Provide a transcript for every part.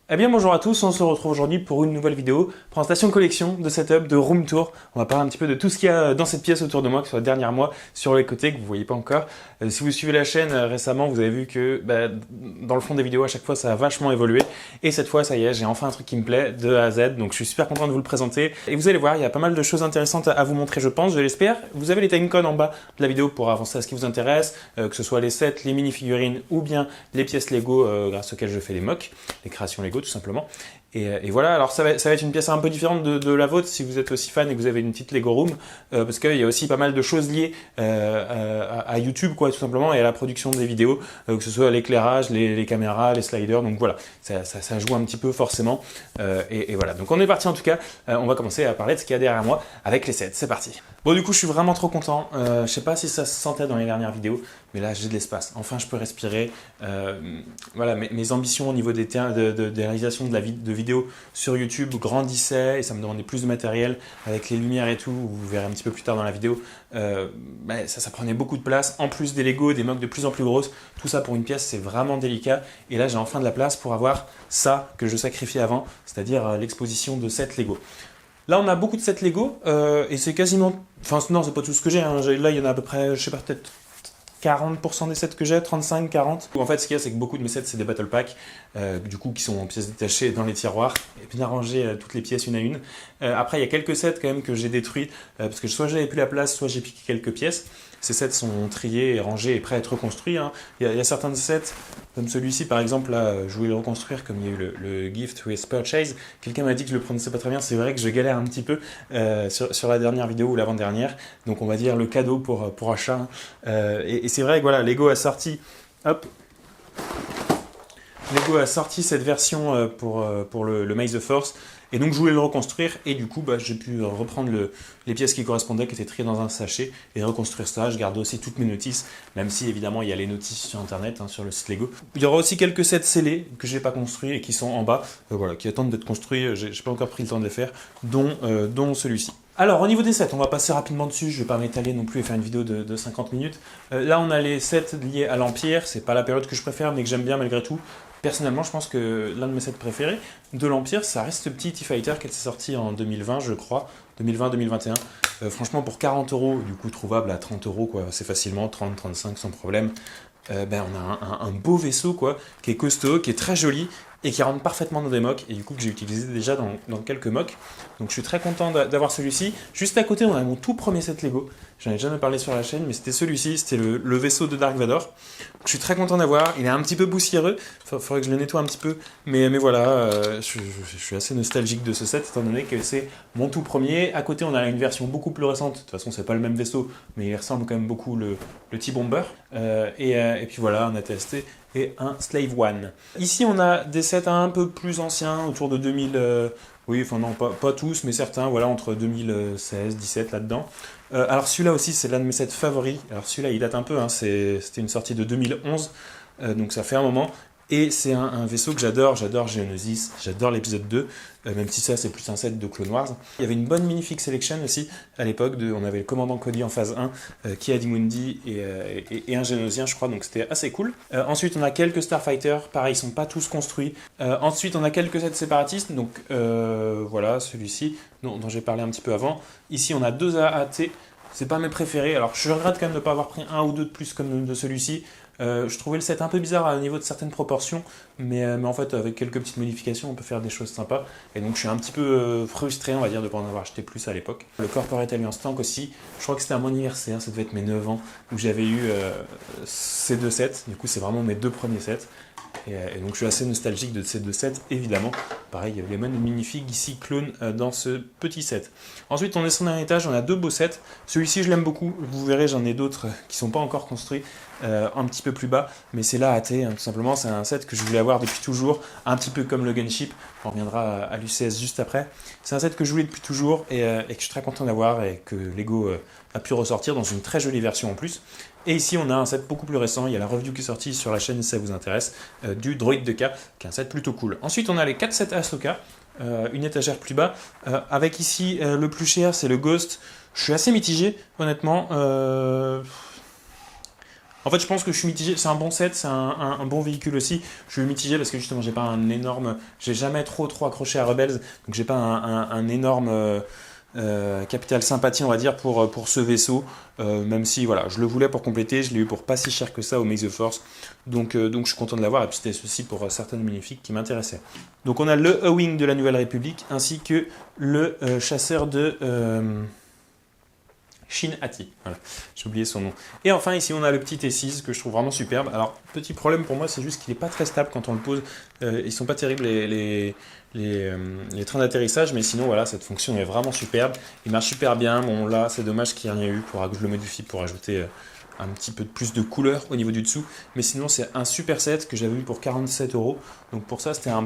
Eh bien bonjour à tous, on se retrouve aujourd'hui pour une nouvelle vidéo, présentation collection de setup, de room tour. On va parler un petit peu de tout ce qu'il y a dans cette pièce autour de moi, que ce soit derrière moi, sur les côtés, que vous voyez pas encore. Si vous suivez la chaîne récemment, vous avez vu que dans le fond des vidéos, à chaque fois, ça a vachement évolué. Et cette fois, ça y est, j'ai enfin un truc qui me plaît de A à Z, donc je suis super content de vous le présenter. Et vous allez voir, il y a pas mal de choses intéressantes à vous montrer, je pense, je l'espère. Vous avez les timecodes en bas de la vidéo pour avancer à ce qui vous intéresse, que ce soit les sets, les mini-figurines ou bien les pièces Lego grâce auxquelles je fais les mocks, les créations Lego tout simplement. Et voilà, alors ça va être une pièce un peu différente de la vôtre si vous êtes aussi fan et que vous avez une petite Lego Room, parce qu'il y a aussi pas mal de choses liées à YouTube, quoi, tout simplement, et à la production des vidéos, que ce soit l'éclairage, les caméras, les sliders, donc voilà, ça joue un petit peu forcément. Et voilà, donc on est parti en tout cas, on va commencer à parler de ce qu'il y a derrière moi avec les sets, c'est parti. Bon, du coup, je suis vraiment trop content, je sais pas si ça se sentait dans les dernières vidéos, mais là j'ai de l'espace, enfin je peux respirer. Voilà, mes ambitions au niveau des réalisations de vidéos sur YouTube grandissaient et ça me demandait plus de matériel avec les lumières et tout, vous verrez un petit peu plus tard dans la vidéo. Ça prenait beaucoup de place, en plus des Lego, des mocks de plus en plus grosses, tout ça pour une pièce c'est vraiment délicat, et là j'ai enfin de la place pour avoir ça que je sacrifiais avant, c'est-à-dire l'exposition de 7 Lego. Là, on a beaucoup de sets Lego et c'est quasiment... Enfin, non, c'est pas tout ce que j'ai. Hein. Là, il y en a à peu près, je sais pas, peut-être 40% des sets que j'ai, 35, 40. En fait, ce qu'il y a, c'est que beaucoup de mes sets, c'est des battle packs, du coup, qui sont en pièces détachées dans les tiroirs, et bien rangées toutes les pièces une à une. Après, il y a quelques sets quand même que j'ai détruits, parce que soit j'avais plus la place, soit j'ai piqué quelques pièces. Ces sets sont triés, et rangés et prêts à être reconstruits. Hein. Il y a certains sets, comme celui-ci par exemple, là, je voulais le reconstruire comme il y a eu le Gift with Purchase. Quelqu'un m'a dit que je le prononçais pas très bien, c'est vrai que je galère un petit peu sur la dernière vidéo ou l'avant-dernière. Donc on va dire le cadeau pour achat. Hein. Et c'est vrai que voilà, Lego a sorti, Lego a sorti cette version pour le May the Force. Et donc je voulais le reconstruire et du coup j'ai pu reprendre les pièces qui correspondaient, qui étaient triées dans un sachet, et reconstruire ça. Je garde aussi toutes mes notices, même si évidemment il y a les notices sur internet, hein, sur le site Lego. Il y aura aussi quelques sets scellés que j'ai pas construits et qui sont en bas, voilà, qui attendent d'être construits. J'ai pas encore pris le temps de les faire, dont celui-ci. Alors au niveau des sets, on va passer rapidement dessus, je vais pas m'étaler non plus et faire une vidéo de 50 minutes. Là on a les sets liés à l'Empire, c'est pas la période que je préfère mais que j'aime bien malgré tout. Personnellement, je pense que l'un de mes sets préférés de l'Empire, ça reste ce petit T-Fighter qui était sorti en 2020, je crois, 2020-2021. Franchement, pour 40 €, du coup trouvable à 30 € quoi, assez facilement, 30-35 sans problème. On a un beau vaisseau quoi, qui est costaud, qui est très joli et qui rentre parfaitement dans des mocks, et du coup que j'ai utilisé déjà dans quelques mocks. Donc je suis très content d'avoir celui-ci. Juste à côté, on a mon tout premier set Lego. J'en ai jamais parlé sur la chaîne, mais c'était celui-ci, c'était le vaisseau de Dark Vador. Donc, je suis très content d'avoir. Il est un petit peu poussiéreux, il faudrait que je le nettoie un petit peu, mais voilà, je suis assez nostalgique de ce set, étant donné que c'est mon tout premier. À côté, on a une version beaucoup plus récente. De toute façon, c'est pas le même vaisseau, mais il ressemble quand même beaucoup le T-Bomber. Et puis voilà, un AT-ST et un Slave One. Ici, on a des sets un peu plus anciens, autour de 2000... oui, enfin non, pas tous, mais certains, voilà, entre 2016, 17 là-dedans. Alors celui-là aussi, c'est l'un de mes sets favoris. Alors celui-là, il date un peu, hein, c'était une sortie de 2011, donc ça fait un moment. Et c'est un vaisseau que j'adore Geonosis, j'adore l'épisode 2, même si ça c'est plus un set de Clone Wars. Il y avait une bonne Minifig Selection aussi à l'époque, on avait le commandant Cody en phase 1, qui a Dimundi et un Geonosien je crois, donc c'était assez cool. Ensuite on a quelques Starfighters, pareil ils sont pas tous construits. Ensuite on a quelques sets séparatistes, donc voilà celui-ci dont j'ai parlé un petit peu avant. Ici on a deux AAT, c'est pas mes préférés, alors je regrette quand même de ne pas avoir pris un ou deux de plus comme de celui-ci. Je trouvais le set un peu bizarre au niveau de certaines proportions, mais en fait avec quelques petites modifications on peut faire des choses sympas, et donc je suis un petit peu frustré on va dire de ne pas en avoir acheté plus à l'époque. Le Corporate Alliance Tank aussi, je crois que c'était à mon anniversaire, ça devait être mes 9 ans, où j'avais eu ces deux sets, du coup c'est vraiment mes deux premiers sets. Et donc je suis assez nostalgique de ces deux sets, évidemment. Pareil, il y a les mêmes minifigs ici, clones, dans ce petit set. Ensuite, on descend d'un étage, on a deux beaux sets. Celui-ci, je l'aime beaucoup. Vous verrez, j'en ai d'autres qui ne sont pas encore construits, un petit peu plus bas. Mais c'est là, AT, hein, tout simplement. C'est un set que je voulais avoir depuis toujours, un petit peu comme le Gunship. On reviendra à l'UCS juste après. C'est un set que je voulais depuis toujours et que je suis très content d'avoir, et que Lego a pu ressortir dans une très jolie version en plus. Et ici, on a un set beaucoup plus récent. Il y a la review qui est sortie sur la chaîne si ça vous intéresse, du Droid 2K, qui est un set plutôt cool. Ensuite, on a les 4 sets Ahsoka, une étagère plus bas. Avec ici, le plus cher, c'est le Ghost. Je suis assez mitigé, honnêtement. En fait, je pense que je suis mitigé. C'est un bon set, c'est un bon véhicule aussi. Je suis mitigé parce que justement, j'ai pas un énorme. J'ai jamais trop accroché à Rebels, donc j'ai pas un énorme capital sympathie, on va dire, pour ce vaisseau. Même si, voilà, je le voulais pour compléter, je l'ai eu pour pas si cher que ça au Make the Force. Donc je suis content de l'avoir. Et puis c'était ceci pour certaines magnifiques qui m'intéressaient. Donc on a le A-Wing de la Nouvelle République ainsi que le chasseur de. Shin Hati, voilà, j'ai oublié son nom. Et enfin ici on a le petit T6 que je trouve vraiment superbe. Alors petit problème pour moi c'est juste qu'il n'est pas très stable quand on le pose. Ils sont pas terribles les trains d'atterrissage, mais sinon voilà, cette fonction est vraiment superbe. Il marche super bien. Bon là c'est dommage qu'il n'y ait rien eu pour que je le modifie pour ajouter un petit peu plus de couleur au niveau du dessous. Mais sinon c'est un super set que j'avais eu pour 47 €. Donc pour ça c'était un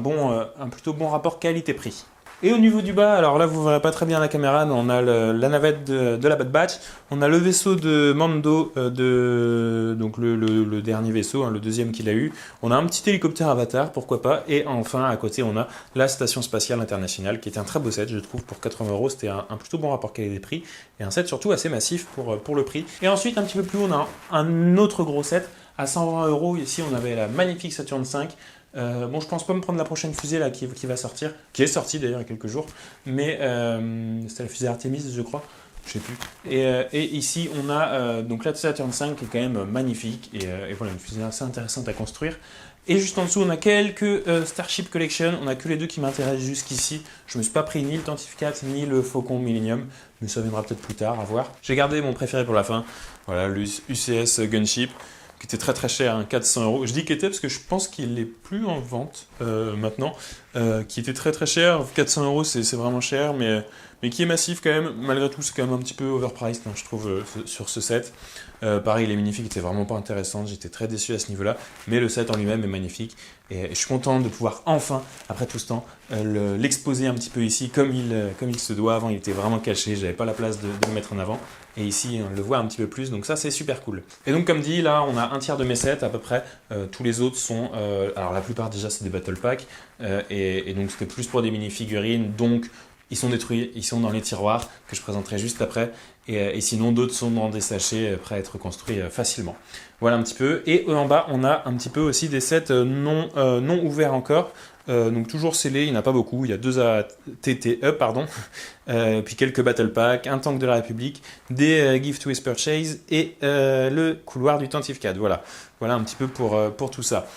plutôt bon rapport qualité-prix. Et au niveau du bas, alors là vous ne verrez pas très bien la caméra, mais on a la navette de la Bad Batch, on a le vaisseau de Mando, donc le dernier vaisseau, le deuxième qu'il a eu, on a un petit hélicoptère Avatar, pourquoi pas, et enfin à côté on a la Station Spatiale Internationale, qui est un très beau set je trouve, pour 80 €, c'était un plutôt bon rapport qualité-prix, et un set surtout assez massif pour le prix. Et ensuite un petit peu plus haut on a un autre gros set, à 120 €, ici on avait la magnifique Saturn V. Bon, je pense pas me prendre la prochaine fusée là qui va sortir, qui est sortie d'ailleurs il y a quelques jours, mais c'était la fusée Artemis, je crois, je sais plus. Et ici on a donc la Saturn V qui est quand même magnifique et voilà, une fusée assez intéressante à construire. Et juste en dessous on a quelques Starship Collection, on a que les deux qui m'intéressent jusqu'ici. Je me suis pas pris ni le Tantificat ni le Faucon Millennium, mais ça viendra peut-être plus tard, à voir. J'ai gardé mon préféré pour la fin, voilà, le UCS Gunship, qui était très cher, 400 €. Je dis qu'il était parce que je pense qu'il n'est plus en vente maintenant, qui était très cher. 400 € c'est vraiment cher, mais qui est massif quand même. Malgré tout, c'est quand même un petit peu overpriced, je trouve, sur ce set. Pareil, les minifigs étaient vraiment pas intéressantes, j'étais très déçu à ce niveau-là, mais le set en lui-même est magnifique. Et je suis content de pouvoir enfin, après tout ce temps, l'exposer un petit peu ici, comme il se doit. Avant, il était vraiment caché, j'avais pas la place de le mettre en avant. Et ici, on le voit un petit peu plus, donc ça, c'est super cool. Et donc, comme dit, là, on a un tiers de mes sets à peu près. Tous les autres sont... alors, la plupart, déjà, c'est des Battle Packs. Et donc, c'était plus pour des mini-figurines. Donc, ils sont détruits, ils sont dans les tiroirs, que je présenterai juste après. Et sinon, d'autres sont dans des sachets prêts à être construits facilement. Voilà un petit peu. Et en bas, on a un petit peu aussi des sets non ouverts encore. Donc toujours scellés, il n'y en a pas beaucoup, il y a 2 ATTE, pardon, puis quelques Battle Packs, un tank de la République, des Gift with Purchase et le couloir du Tantificat. Voilà un petit peu pour tout ça.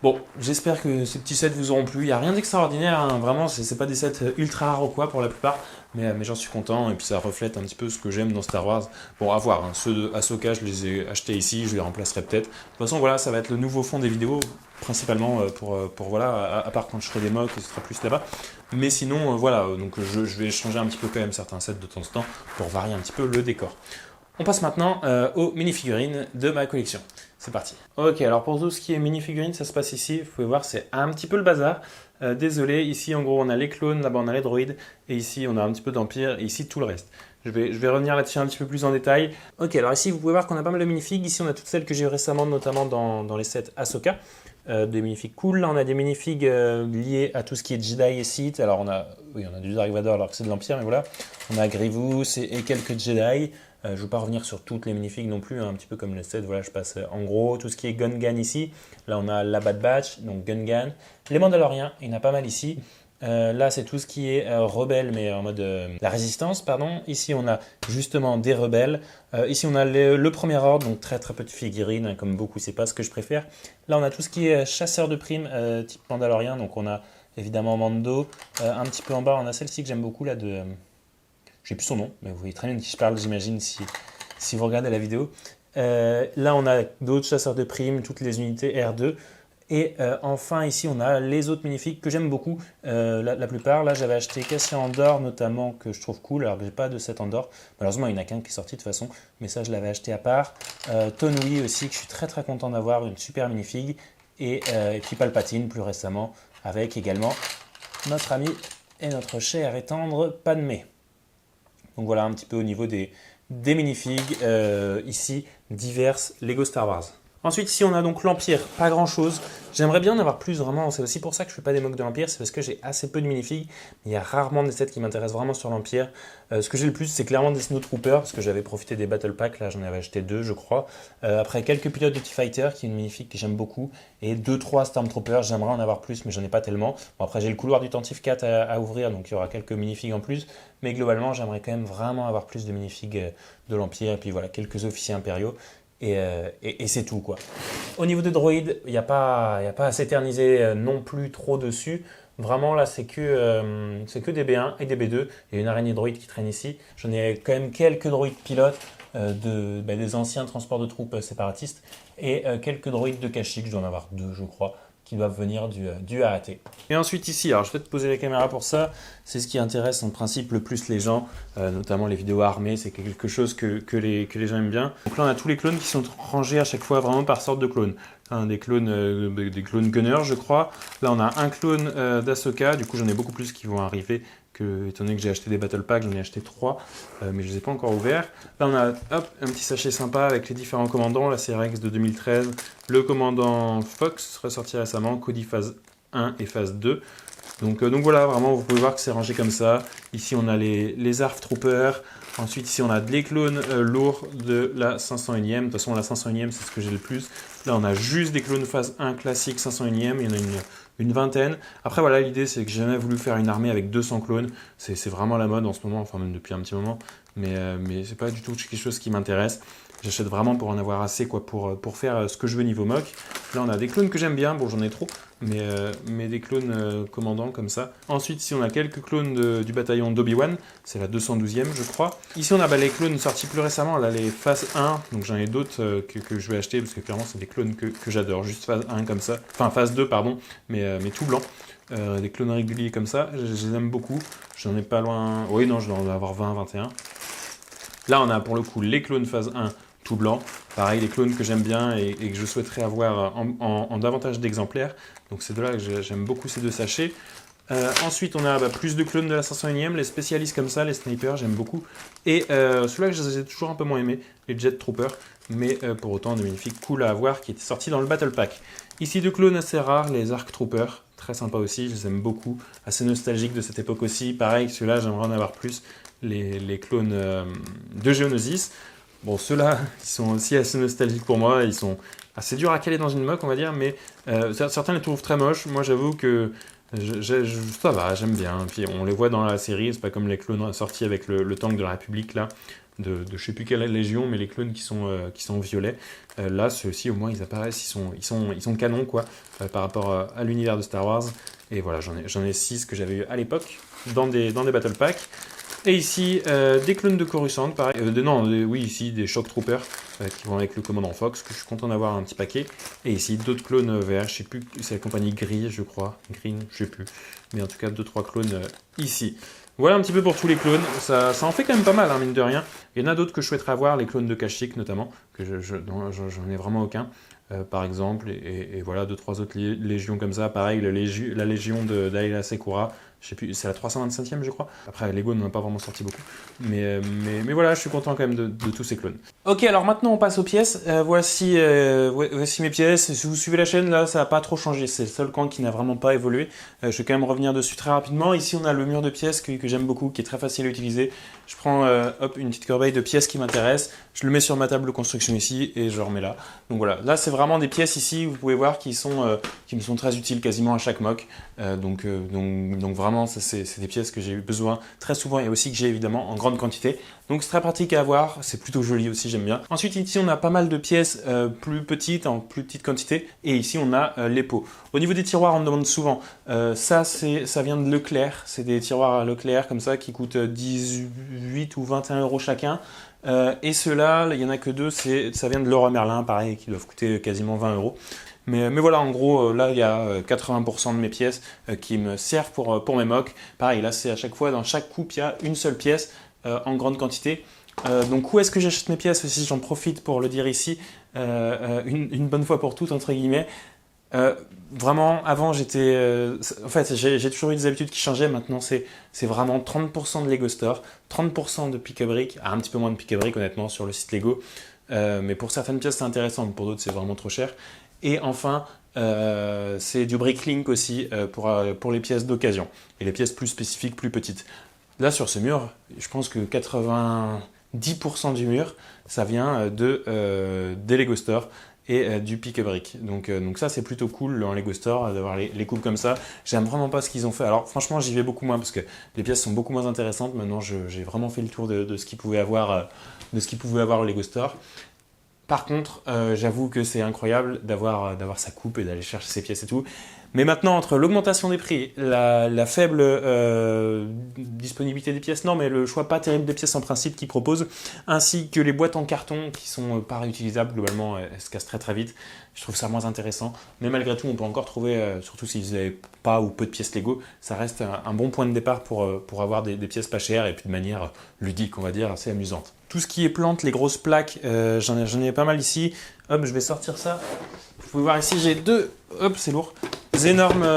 Bon, j'espère que ces petits sets vous auront plu. Il n'y a rien d'extraordinaire, vraiment, c'est pas des sets ultra rares ou quoi pour la plupart, mais j'en suis content et puis ça reflète un petit peu ce que j'aime dans Star Wars. Bon, à voir, ceux de Ahsoka, je les ai achetés ici, je les remplacerai peut-être. De toute façon, voilà, ça va être le nouveau fond des vidéos, principalement pour voilà, à part quand je ferai des mocks, ce sera plus là-bas. Mais sinon, voilà, donc je vais changer un petit peu quand même certains sets de temps en temps pour varier un petit peu le décor. On passe maintenant aux mini-figurines de ma collection. C'est parti. Ok, alors pour tout ce qui est mini-figurines, ça se passe ici. Vous pouvez voir, c'est un petit peu le bazar. Désolé, ici en gros on a les clones, là-bas on a les droïdes, et ici on a un petit peu d'Empire, et ici tout le reste. Je vais revenir là-dessus un petit peu plus en détail. Ok, alors ici vous pouvez voir qu'on a pas mal de minifigs. Ici on a toutes celles que j'ai eu récemment, notamment dans les sets Ahsoka. Des minifigs cool. Là on a des minifigs liés à tout ce qui est Jedi et Sith. Alors on a du Dark Vador alors que c'est de l'Empire, mais voilà. On a Grievous et quelques Jedi. Je ne vais pas revenir sur toutes les minifigs non plus, un petit peu comme le set, voilà, je passe en gros tout ce qui est Gungan ici. Là on a la Bad Batch, donc Gungan. Les Mandaloriens, il y en a pas mal ici. Là c'est tout ce qui est rebelle, mais en mode la résistance, pardon. Ici on a justement des rebelles. Ici on a le premier ordre, donc très peu de figurines, comme beaucoup, c'est pas ce que je préfère. Là on a tout ce qui est chasseur de primes, type Mandalorien, donc on a évidemment Mando. Un petit peu en bas on a celle-ci que j'aime beaucoup là de... J'ai plus son nom, mais vous voyez très bien de qui je parle, j'imagine, si vous regardez la vidéo. Là, on a d'autres chasseurs de primes, toutes les unités R2. Et enfin, ici, on a les autres minifigs que j'aime beaucoup, la plupart. Là, j'avais acheté Cassian Andor, notamment, que je trouve cool, alors que j'ai pas de set Andor. Malheureusement, il n'y en a qu'un qui est sorti de toute façon, mais ça, je l'avais acheté à part. Tonui aussi, que je suis très content d'avoir, une super minifig. Et puis Palpatine, plus récemment, avec également notre ami et notre cher et tendre Padmé. Donc voilà un petit peu au niveau des minifigs, ici, diverses Lego Star Wars. Ensuite, ici, on a donc l'Empire, pas grand-chose. J'aimerais bien en avoir plus, vraiment. C'est aussi pour ça que je ne fais pas des mocks de l'Empire, c'est parce que j'ai assez peu de minifigs. Il y a rarement des sets qui m'intéressent vraiment sur l'Empire. Ce que j'ai le plus, c'est clairement des Snowtroopers, parce que j'avais profité des Battle Packs. Là, j'en avais acheté 2, je crois. Après, quelques pilotes de T-Fighter, qui est une minifig que j'aime beaucoup. Et 2-3 Stormtroopers, j'aimerais en avoir plus, mais j'en ai pas tellement. Bon, après, j'ai le couloir du Tentif 4 à ouvrir, donc il y aura quelques minifigs en plus. Mais globalement, j'aimerais quand même vraiment avoir plus de minifigs de l'Empire. Et puis voilà, quelques officiers impériaux. Et c'est tout, quoi. Au niveau des droïdes, il n'y a pas à s'éterniser non plus trop dessus. Vraiment, là, c'est que des B1 et des B2. Il y a une araignée droïde qui traîne ici. J'en ai quand même quelques droïdes pilotes des anciens transports de troupes séparatistes et quelques droïdes de Kashyyyk, je dois en avoir 2, je crois, qui doivent venir du AAT. Et ensuite ici, alors je vais te poser la caméra pour ça, c'est ce qui intéresse en principe le plus les gens, notamment les vidéos armées, c'est quelque chose que les gens aiment bien. Donc là on a tous les clones qui sont rangés à chaque fois vraiment par sorte de clone. Des clones Gunner, je crois. Là on a un clone d'Ahsoka, du coup j'en ai beaucoup plus qui vont arriver. Étant donné que j'ai acheté des Battle Packs, j'en ai acheté 3, mais je ne les ai pas encore ouverts. Là, on a un petit sachet sympa avec les différents commandants. Là, c'est Rex de 2013. Le commandant Fox, ressorti récemment. Cody phase 1 et phase 2. Donc voilà, vraiment, vous pouvez voir que c'est rangé comme ça. Ici, on a les ARF Troopers. Ensuite, ici, on a des clones lourds de la 501e. De toute façon, la 501e, c'est ce que j'ai le plus. Là, on a juste des clones phase 1 classique 501e. Il y en a une vingtaine. Après, voilà, l'idée, c'est que j'ai jamais voulu faire une armée avec 200 clones. C'est vraiment la mode en ce moment, enfin même depuis un petit moment. Mais c'est pas du tout quelque chose qui m'intéresse. J'achète vraiment pour en avoir assez, quoi, pour faire ce que je veux niveau mock. Là, on a des clones que j'aime bien. Bon, j'en ai trop, mais des clones commandants comme ça. Ensuite, ici, on a quelques clones du bataillon d'Obi-Wan. C'est la 212e, je crois. Ici, on a les clones sortis plus récemment. Là, les phase 1. Donc, j'en ai d'autres que je vais acheter parce que clairement, c'est des clones que j'adore. Juste phase 1 comme ça. Enfin, phase 2, pardon, mais tout blanc. Des clones réguliers comme ça. Je les aime beaucoup. J'en ai pas loin. Oui, non, je dois en avoir 20, 21. Là, on a pour le coup les clones phase 1 tout blanc. Pareil, les clones que j'aime bien et que je souhaiterais avoir en davantage d'exemplaires. Donc c'est de là que j'aime beaucoup ces deux sachets. Ensuite, on a plus de clones de la 501e, les spécialistes comme ça, les snipers, j'aime beaucoup. Et ceux-là que j'ai toujours un peu moins aimé, les Jet Troopers, mais pour autant des magnifiques cool à avoir qui étaient sortis dans le Battle Pack. Ici, deux clones assez rares, les Arc Troopers, très sympa aussi, je les aime beaucoup, assez nostalgiques de cette époque aussi. Pareil, ceux-là, j'aimerais en avoir plus, les clones de Geonosis. Bon, ceux-là, ils sont aussi assez nostalgiques pour moi, ils sont assez durs à caler dans une mock, on va dire, mais certains les trouvent très moches. Moi, j'avoue que ça va, j'aime bien. Puis on les voit dans la série, c'est pas comme les clones sortis avec le tank de la République, là, de je sais plus quelle légion, mais les clones qui sont violets. Là, ceux-ci, au moins, ils apparaissent, ils sont canons, quoi, par rapport à l'univers de Star Wars. Et voilà, j'en ai 6 que j'avais eu à l'époque dans des Battle Packs. Et ici, des clones de Coruscant, pareil. Oui, ici, des Shock Troopers qui vont avec le commandant Fox, que je suis content d'avoir un petit paquet. Et ici, d'autres clones verts, je sais plus, c'est la compagnie Gris, je crois. Green, je sais plus. Mais en tout cas, 2-3 clones ici. Voilà un petit peu pour tous les clones. Ça en fait quand même pas mal, hein, mine de rien. Il y en a d'autres que je souhaiterais avoir, les clones de Kashyyyk notamment, que j'en ai vraiment aucun. Par exemple, et voilà, 2-3 autres légions comme ça. Pareil, la légion d'Aayla Secura. Je sais plus, c'est la 325e, je crois. Après, Lego n'en a pas vraiment sorti beaucoup. Mais voilà, je suis content quand même de tous ces clones. Ok, alors maintenant, on passe aux pièces. Voici mes pièces. Si vous suivez la chaîne, là, ça n'a pas trop changé. C'est le seul camp qui n'a vraiment pas évolué. Je vais quand même revenir dessus très rapidement. Ici, on a le mur de pièces que j'aime beaucoup, qui est très facile à utiliser. Je prends une petite corbeille de pièces qui m'intéresse. Je le mets sur ma table de construction ici et je le remets là. Donc voilà, là, c'est vraiment des pièces ici, vous pouvez voir, qui me sont très utiles quasiment à chaque mock. Donc vraiment, ça, c'est des pièces que j'ai eu besoin très souvent et aussi que j'ai évidemment en grande quantité. Donc c'est très pratique à avoir, c'est plutôt joli aussi, j'aime bien. Ensuite ici on a pas mal de pièces plus petites, en plus petite quantité, et ici on a les pots. Au niveau des tiroirs, on me demande souvent, ça vient de Leclerc, c'est des tiroirs à Leclerc comme ça qui coûtent 18 ou 21 € chacun. Et ceux-là, il n'y en a que deux, ça vient de Leroy Merlin, pareil, qui doivent coûter quasiment 20 €. Mais voilà, en gros, là, il y a 80% de mes pièces qui me servent pour mes mocks. Pareil, là, c'est à chaque fois, dans chaque coupe, il y a une seule pièce en grande quantité. Donc, où est-ce que j'achète mes pièces aussi? J'en profite pour le dire ici, une bonne fois pour toutes, entre guillemets. Vraiment, avant, en fait, j'ai toujours eu des habitudes qui changeaient. Maintenant, c'est vraiment 30% de Lego Store, 30% de Pick-a-Brick, un petit peu moins de Pick-a-Brick, honnêtement, sur le site Lego. mais pour certaines pièces c'est intéressant, pour d'autres c'est vraiment trop cher. Et enfin, c'est du Bricklink aussi pour les pièces d'occasion et les pièces plus spécifiques, plus petites. Là sur ce mur, je pense que 90% du mur, ça vient des Lego Store et du pick-a-brick. Donc ça c'est plutôt cool en Lego Store d'avoir les coupes comme ça. J'aime vraiment pas ce qu'ils ont fait. Alors franchement j'y vais beaucoup moins parce que les pièces sont beaucoup moins intéressantes. Maintenant j'ai vraiment fait le tour de ce qu'ils pouvaient avoir, au Lego Store. Par contre, j'avoue que c'est incroyable d'avoir sa coupe et d'aller chercher ses pièces et tout. Mais maintenant, entre l'augmentation des prix, la faible disponibilité des pièces, non, mais le choix pas terrible des pièces en principe qu'ils proposent, ainsi que les boîtes en carton qui sont pas réutilisables, globalement, elles se cassent très très vite. Je trouve ça moins intéressant. Mais malgré tout, on peut encore trouver, surtout s'ils n'avaient pas ou peu de pièces Lego, ça reste un bon point de départ pour avoir des pièces pas chères et puis de manière ludique, on va dire, assez amusante. Tout ce qui est plantes, les grosses plaques, j'en ai pas mal ici. Hop, je vais sortir ça. Vous pouvez voir ici, j'ai deux, hop, c'est lourd, énormes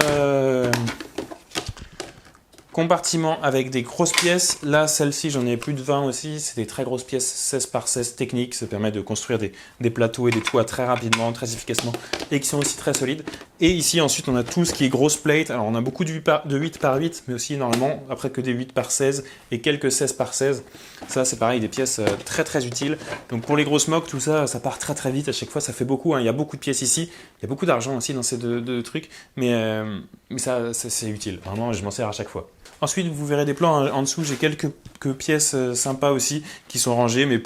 compartiments avec des grosses pièces. Là, celle-ci, j'en ai plus de 20 aussi. C'est des très grosses pièces 16 par 16 techniques. Ça permet de construire des plateaux et des toits très rapidement, très efficacement et qui sont aussi très solides. Et ici, ensuite, on a tout ce qui est grosse plate. Alors, on a beaucoup de 8 par 8, mais aussi énormément, après que des 8 par 16 et quelques 16 par 16. Ça, c'est pareil, des pièces très très utiles. Donc, pour les grosses moques, tout ça, ça part très très vite. À chaque fois, ça fait beaucoup. Hein. Il y a beaucoup de pièces ici. Il y a beaucoup d'argent aussi dans ces deux trucs. Mais ça, c'est utile. Vraiment, je m'en sers à chaque fois. Ensuite, vous verrez des plans en dessous. J'ai quelques pièces sympas aussi qui sont rangées, mais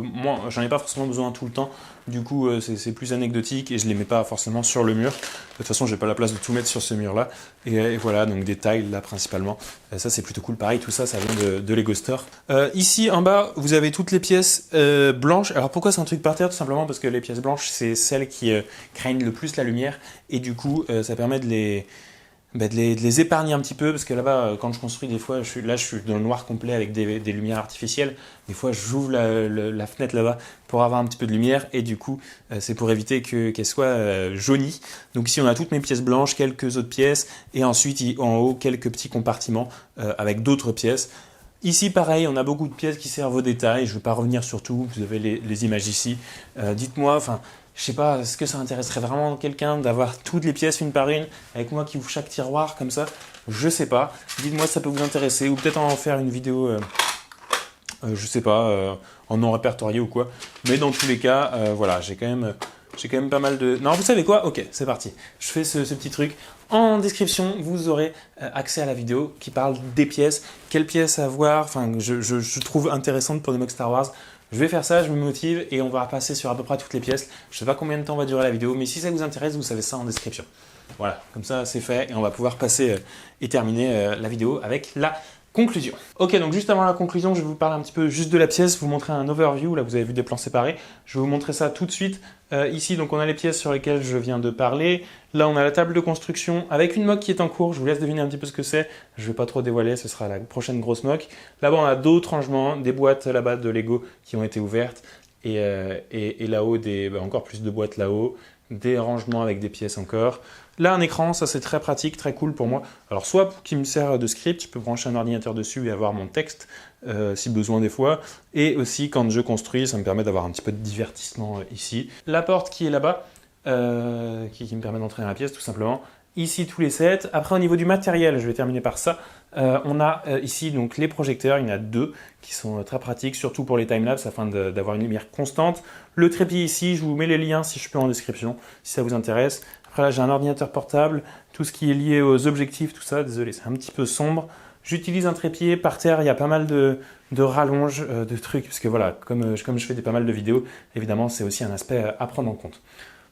moi, j'en ai pas forcément besoin tout le temps. Du coup, c'est plus anecdotique et je les mets pas forcément sur le mur. De toute façon, j'ai pas la place de tout mettre sur ce mur-là. Et voilà, donc des tiles là principalement. Ça, c'est plutôt cool. Pareil, tout ça, ça vient de Lego Store. Ici, en bas, vous avez toutes les pièces blanches. Alors pourquoi c'est un truc par terre? Tout simplement parce que les pièces blanches, c'est celles qui craignent le plus la lumière. Et du coup, ça permet de les épargner un petit peu, parce que là-bas, quand je construis, des fois, je suis dans le noir complet avec des lumières artificielles. Des fois, j'ouvre la fenêtre là-bas pour avoir un petit peu de lumière, et du coup, c'est pour éviter qu'elle soit jaunie. Donc ici, on a toutes mes pièces blanches, quelques autres pièces, et ensuite, en haut, quelques petits compartiments avec d'autres pièces. Ici, pareil, on a beaucoup de pièces qui servent au détail. Je ne vais pas revenir sur tout, vous avez les images ici. Dites-moi, enfin... Je sais pas, est-ce que ça intéresserait vraiment quelqu'un d'avoir toutes les pièces une par une, avec moi qui ouvre chaque tiroir comme ça? Je sais pas. Dites-moi si ça peut vous intéresser, ou peut-être en faire une vidéo, je sais pas, en non répertorié ou quoi. Mais dans tous les cas, voilà, j'ai quand même pas mal de... Non, vous savez quoi? Ok, c'est parti. Je fais ce petit truc. En description, vous aurez accès à la vidéo qui parle des pièces, quelles pièces à voir, enfin, je trouve intéressantes pour des mocks Star Wars. Je vais faire ça, je me motive et on va passer sur à peu près toutes les pièces. Je ne sais pas combien de temps va durer la vidéo, mais si ça vous intéresse, vous savez ça en description. Voilà, comme ça c'est fait et on va pouvoir passer et terminer la vidéo avec la conclusion. Ok, donc juste avant la conclusion, je vais vous parler un petit peu juste de la pièce, vous montrer un overview. Là, vous avez vu des plans séparés. Je vais vous montrer ça tout de suite. Ici, donc on a les pièces sur lesquelles je viens de parler. Là, on a la table de construction avec une mock qui est en cours. Je vous laisse deviner un petit peu ce que c'est. Je ne vais pas trop dévoiler, ce sera la prochaine grosse mock. Là-bas, on a d'autres rangements, des boîtes là-bas de Lego qui ont été ouvertes. Et là-haut, encore plus de boîtes là-haut. Des rangements avec des pièces encore. Là, un écran, ça c'est très pratique, très cool pour moi. Alors, soit qui me sert de script, je peux brancher un ordinateur dessus et avoir mon texte, si besoin des fois. Et aussi, quand je construis, ça me permet d'avoir un petit peu de divertissement ici. La porte qui est là-bas, qui me permet d'entrer dans la pièce, tout simplement. Ici, tous les sets. Après, au niveau du matériel, je vais terminer par ça. On a ici donc les projecteurs, il y en a deux qui sont très pratiques, surtout pour les timelapse afin d'avoir une lumière constante. Le trépied ici, je vous mets les liens si je peux en description, si ça vous intéresse. Après là, j'ai un ordinateur portable, tout ce qui est lié aux objectifs, tout ça, désolé, c'est un petit peu sombre. J'utilise un trépied, par terre, il y a pas mal de rallonges, de trucs, parce que voilà, comme je fais pas mal de vidéos, évidemment, c'est aussi un aspect à prendre en compte.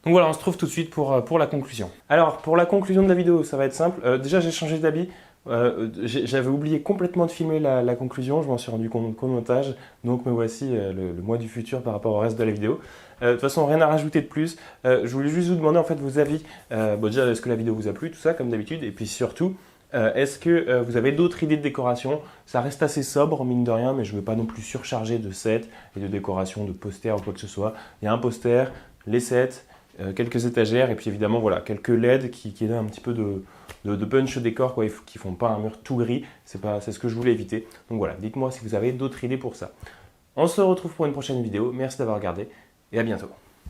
Donc voilà, on se trouve tout de suite pour la conclusion. Alors, pour la conclusion de la vidéo, ça va être simple. Déjà, j'ai changé d'habit. J'avais oublié complètement de filmer la conclusion, je m'en suis rendu compte qu'au montage, donc me voici le mois du futur par rapport au reste de la vidéo. De toute façon, rien à rajouter de plus. Je voulais juste vous demander en fait vos avis. Déjà, est-ce que la vidéo vous a plu, tout ça, comme d'habitude, et puis surtout, est-ce que vous avez d'autres idées de décoration? Ça reste assez sobre, mine de rien, mais je ne veux pas non plus surcharger de sets et de décoration, de posters ou quoi que ce soit. Il y a un poster, les sets, quelques étagères, et puis évidemment, voilà, quelques LED qui donnent un petit peu de punch au décor, quoi, qui ne font pas un mur tout gris. C'est ce que je voulais éviter. Donc voilà, dites-moi si vous avez d'autres idées pour ça. On se retrouve pour une prochaine vidéo. Merci d'avoir regardé et à bientôt.